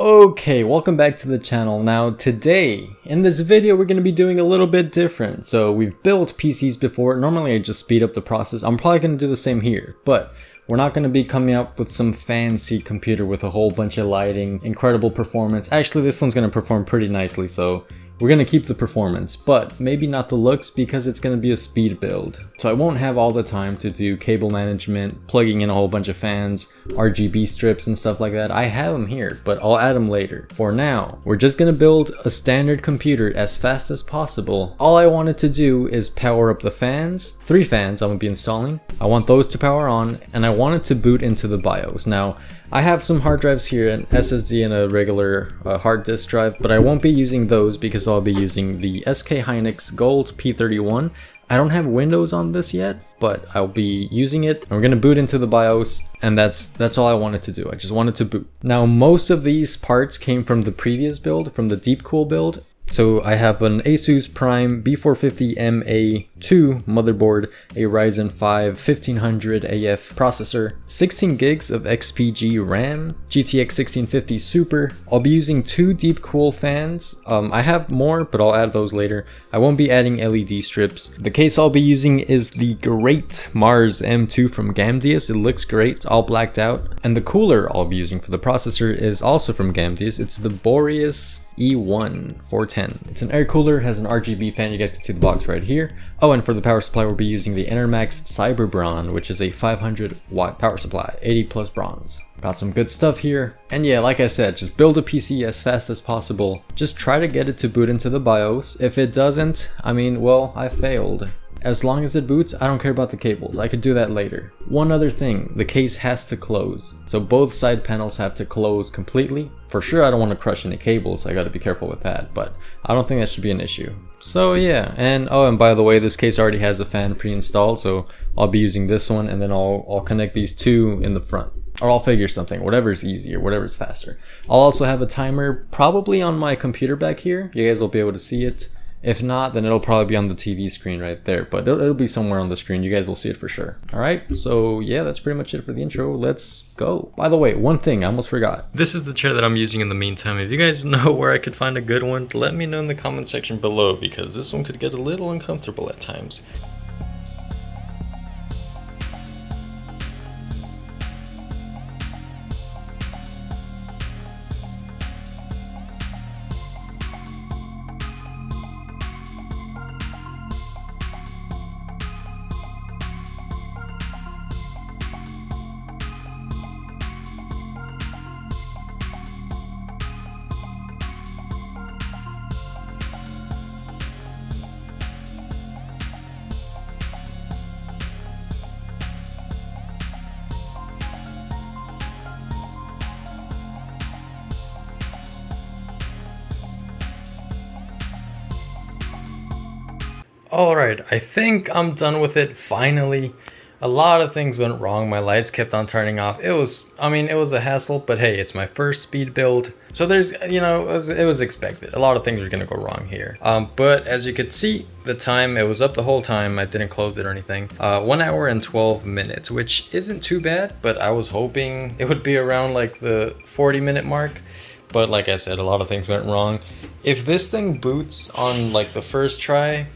Okay, welcome back to the channel. Now today, in this video, we're going to be doing a little bit different. So we've built PCs before. Normally I just speed up the process. I'm probably going to do the same here, but we're not going to be coming up with some fancy computer with a whole bunch of lighting, incredible performance. Actually, this one's going to perform pretty nicely, so we're going to keep the performance, but maybe not the looks because it's going to be a speed build. So I won't have all the time to do cable management, plugging in a whole bunch of fans, RGB strips and stuff like that. I have them here, but I'll add them later. For now, we're just going to build a standard computer as fast as possible. All I wanted to do is power up the fans. 3 fans I'm going to be installing. I want those to power on, and I want it to boot into the BIOS. Now, I have some hard drives here, an SSD and a regular hard disk drive, but I won't be using those because I'll be using the SK Hynix Gold P31. I don't have Windows on this yet, but I'll be using it. And we're gonna boot into the BIOS, and that's all I wanted to do. I just wanted to boot. Now, most of these parts came from the previous build, from the Deepcool build. So I have an ASUS Prime B450MA2 motherboard, a Ryzen 5 1500 AF processor, 16 gigs of XPG RAM, GTX 1650 Super. I'll be using 2 Deepcool fans. I have more, but I'll add those later. I won't be adding LED strips. The case I'll be using is the great Mars M2 from Gamdias. It looks great, it's all blacked out. And the cooler I'll be using for the processor is also from Gamdias. It's the Boreas E1 410. It's an air cooler, has an RGB fan. You guys can see the box right here. Oh, and for the power supply, we'll be using the Enermax Cyberbron, which is a 500 watt power supply, 80 plus bronze. Got some good stuff here. And yeah, like I said, just build a PC as fast as possible. Just try to get it to boot into the BIOS. If it doesn't, I mean, well, I failed. As long as it boots, I don't care about the cables. I could do that later. One other thing, the case has to close. So both side panels have to close completely. For sure, I don't want to crush any cables. I got to be careful with that, but I don't think that should be an issue. So yeah, and oh, and by the way, this case already has a fan pre-installed, so I'll be using this one, and then I'll connect these 2 in the front. Or I'll figure something, whatever's easier, whatever's faster. I'll also have a timer probably on my computer back here. You guys will be able to see it. If not, then it'll probably be on the TV screen right there, but it'll be somewhere on the screen. You guys will see it for sure. All right, so yeah, that's pretty much it for the intro. Let's go. By the way, one thing I almost forgot. This is the chair that I'm using in the meantime. If you guys know where I could find a good one, let me know in the comment section below, because this one could get a little uncomfortable at times. Alright, I think I'm done with it finally. A lot of things went wrong. My lights kept on turning off. It was a hassle, but hey, it's my first speed build. So there's, you know, it was expected. A lot of things are gonna go wrong here. But as you could see, the time, it was up the whole time. I didn't close it or anything. 1 hour and 12 minutes, which isn't too bad, but I was hoping it would be around like the 40-minute mark. But like I said, a lot of things went wrong. If this thing boots on like the first try,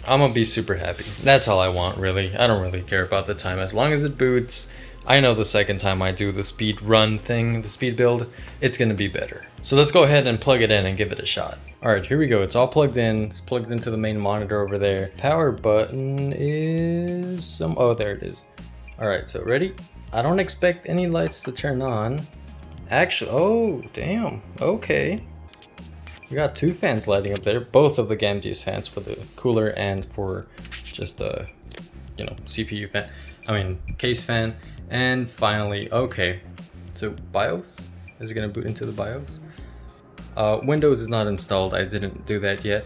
I'm gonna be super happy. That's all I want, really. I don't really care about the time. As long as it boots, I know the second time I do the speed run thing, the speed build, it's gonna be better. So let's go ahead and plug it in and give it a shot. All right, here we go. It's all plugged in. It's plugged into the main monitor over there. Power button is oh, there it is. All right, so ready? I don't expect any lights to turn on. Actually, oh, damn, okay. We got 2 fans lighting up there, both of the Gamdias fans for the cooler and for just the, you know, CPU fan, case fan. And finally, okay, so BIOS, is it gonna boot into the BIOS? Windows is not installed, I didn't do that yet.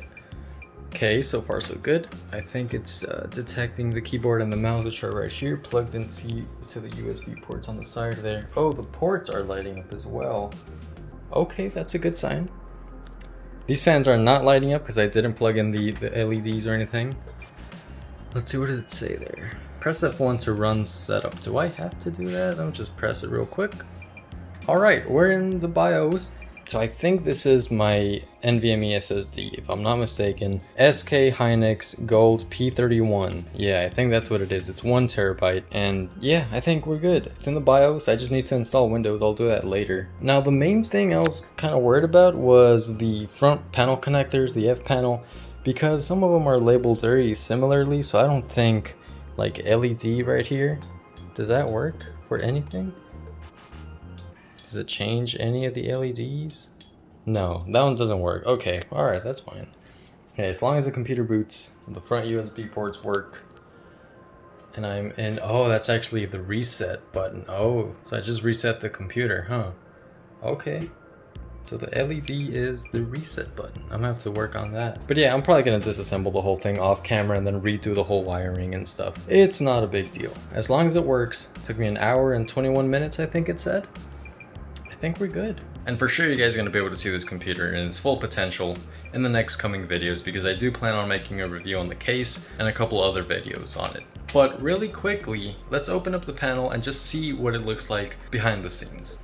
Okay, so far so good. I think it's detecting the keyboard and the mouse, which are right here, plugged into the USB ports on the side there. Oh, the ports are lighting up as well. Okay, that's a good sign. These fans are not lighting up because I didn't plug in the LEDs or anything. Let's see, what does it say there? Press F1 to run setup. Do I have to do that? I'll just press it real quick. Alright, we're in the BIOS. So I think this is my NVMe SSD, if I'm not mistaken. SK Hynix Gold P31. Yeah, I think that's what it is. It's 1 terabyte. And yeah, I think we're good. It's in the BIOS. I just need to install Windows. I'll do that later. Now, the main thing I was kind of worried about was the front panel connectors, the F panel, because some of them are labeled very similarly. So I don't think like LED right here. Does that work for anything? Does it change any of the LEDs? No, that one doesn't work. Okay, alright, that's fine. Okay, as long as the computer boots, the front USB ports work, and I'm in, oh, that's actually the reset button. Oh, so I just reset the computer, huh? Okay. So the LED is the reset button. I'm gonna have to work on that. But yeah, I'm probably gonna disassemble the whole thing off camera and then redo the whole wiring and stuff. It's not a big deal. As long as it works. Took me 1 hour and 21 minutes, I think it said. I think we're good. And for sure you guys are going to be able to see this computer in its full potential in the next coming videos, because I do plan on making a review on the case and a couple other videos on it. But really quickly, let's open up the panel and just see what it looks like behind the scenes.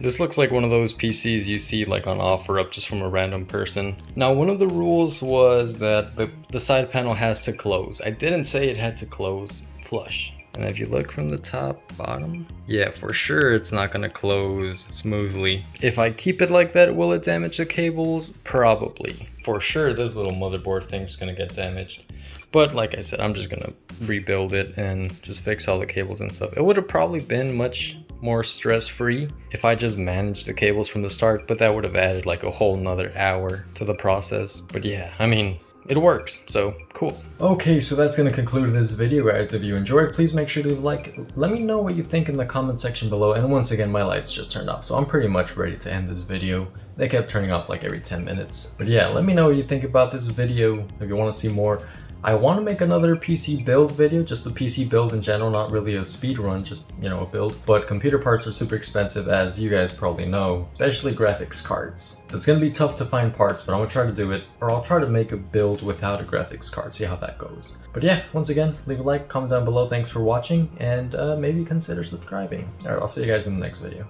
This looks like one of those PCs you see like on OfferUp just from a random person. Now, one of the rules was that the side panel has to close. I didn't say it had to close flush. And if you look from the top, bottom, yeah, for sure it's not gonna close smoothly. If I keep it like that, will it damage the cables? Probably. For sure, this little motherboard thing's gonna get damaged. But like I said, I'm just gonna rebuild it and just fix all the cables and stuff. It would have probably been much more stress-free if I just managed the cables from the start, but that would have added like a whole nother hour to the process. But yeah, I mean, it works, so cool. Okay, so that's gonna conclude this video, guys. If you enjoyed, please make sure to leave a like. Let me know what you think in the comment section below. And once again, my lights just turned off, so I'm pretty much ready to end this video. They kept turning off like every 10 minutes. But yeah, let me know what you think about this video. If you want to see more, I want to make another PC build video, just the PC build in general, not really a speed run, just, you know, a build. But computer parts are super expensive, as you guys probably know, especially graphics cards. So it's going to be tough to find parts, but I'm going to try to do it, or I'll try to make a build without a graphics card, see how that goes. But yeah, once again, leave a like, comment down below, thanks for watching, and maybe consider subscribing. Alright, I'll see you guys in the next video.